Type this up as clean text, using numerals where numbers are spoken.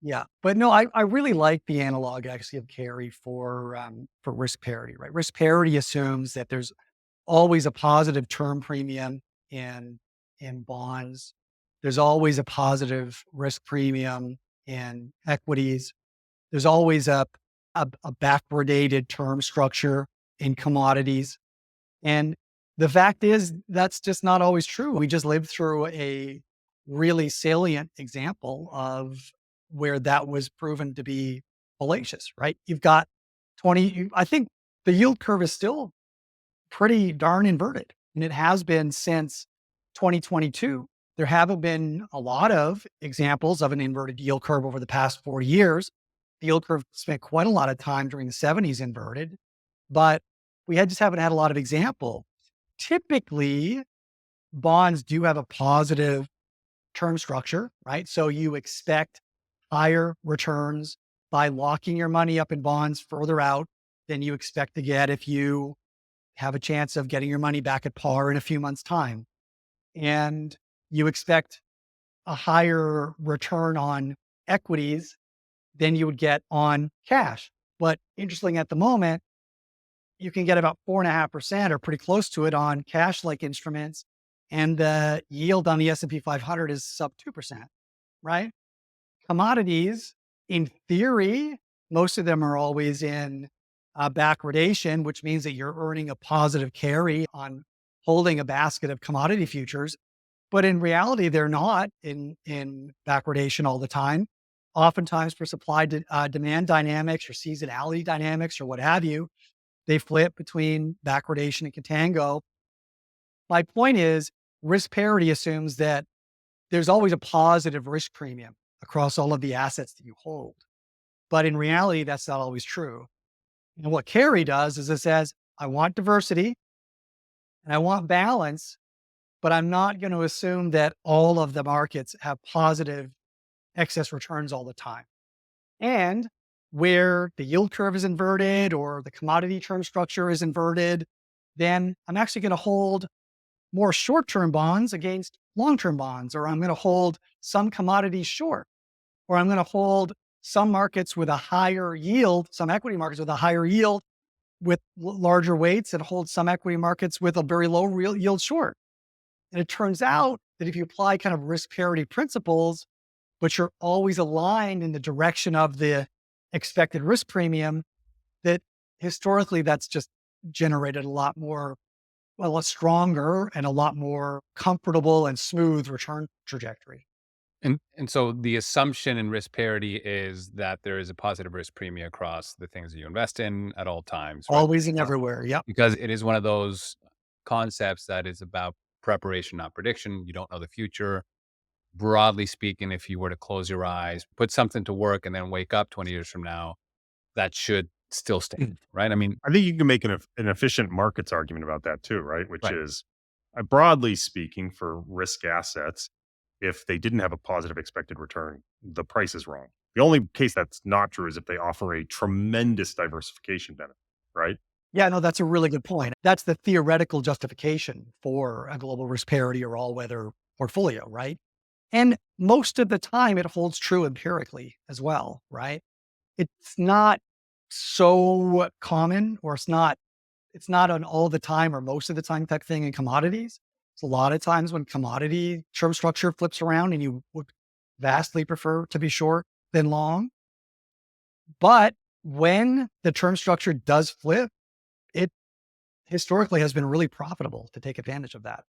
Yeah. But no, I really like the analog actually of carry for risk parity, right? Risk parity assumes that there's always a positive term premium in in bonds. There's always a positive risk premium in equities. There's always a backwardated term structure in commodities. And the fact is that's just not always true. We just lived through a really salient example of where that was proven to be fallacious, right? You've got 20, I think the yield curve is still pretty darn inverted. And it has been since 2022. There haven't been a lot of examples of an inverted yield curve over the past 4 years. The yield curve spent quite a lot of time during the 70s inverted, but just haven't had a lot of example. Typically, bonds do have a positive term structure, right? So you expect higher returns by locking your money up in bonds further out than you expect to get if you have a chance of getting your money back at par in a few months' time. And you expect a higher return on equities than you would get on cash. But interesting at the moment, you can get about 4.5% or pretty close to it on cash like instruments. And the yield on the S&P 500 is sub 2%, right? Commodities, in theory, most of them are always in backwardation, which means that you're earning a positive carry on holding a basket of commodity futures. But in reality, they're not in backwardation all the time. Oftentimes, for demand dynamics or seasonality dynamics or what have you, they flip between backwardation and contango. My point is, risk parity assumes that there's always a positive risk premium across all of the assets that you hold. But in reality, that's not always true. And what carry does is it says, I want diversity and I want balance, but I'm not going to assume that all of the markets have positive excess returns all the time. And where the yield curve is inverted or the commodity term structure is inverted, then I'm actually going to hold more short-term bonds against long-term bonds, or I'm going to hold some commodities short, or I'm going to hold some markets with a higher yield, some equity markets with a higher yield with larger weights, and hold some equity markets with a very low real yield short. And it turns out that if you apply kind of risk parity principles, but you're always aligned in the direction of the expected risk premium, that historically that's just generated a lot more, well, a stronger and a lot more comfortable and smooth return trajectory. And so the assumption in risk parity is that there is a positive risk premium across the things that you invest in at all times, right? Always and everywhere. Yep. Because it is one of those concepts that is about preparation, not prediction. You don't know the future. Broadly speaking, if you were to close your eyes, put something to work, and then wake up 20 years from now, that should still stand, right? I mean, I think you can make an efficient markets argument about that too, right? Which right. is, broadly speaking, for risk assets, if they didn't have a positive expected return, the price is wrong. The only case that's not true is if they offer a tremendous diversification benefit, right? Yeah, no, that's a really good point. That's the theoretical justification for a global risk parity or all weather portfolio, right? And most of the time it holds true empirically as well, right? It's not so common, or it's not an all the time or most of the time type thing in commodities. It's a lot of times when commodity term structure flips around and you would vastly prefer to be short than long. But when the term structure does flip, it historically has been really profitable to take advantage of that.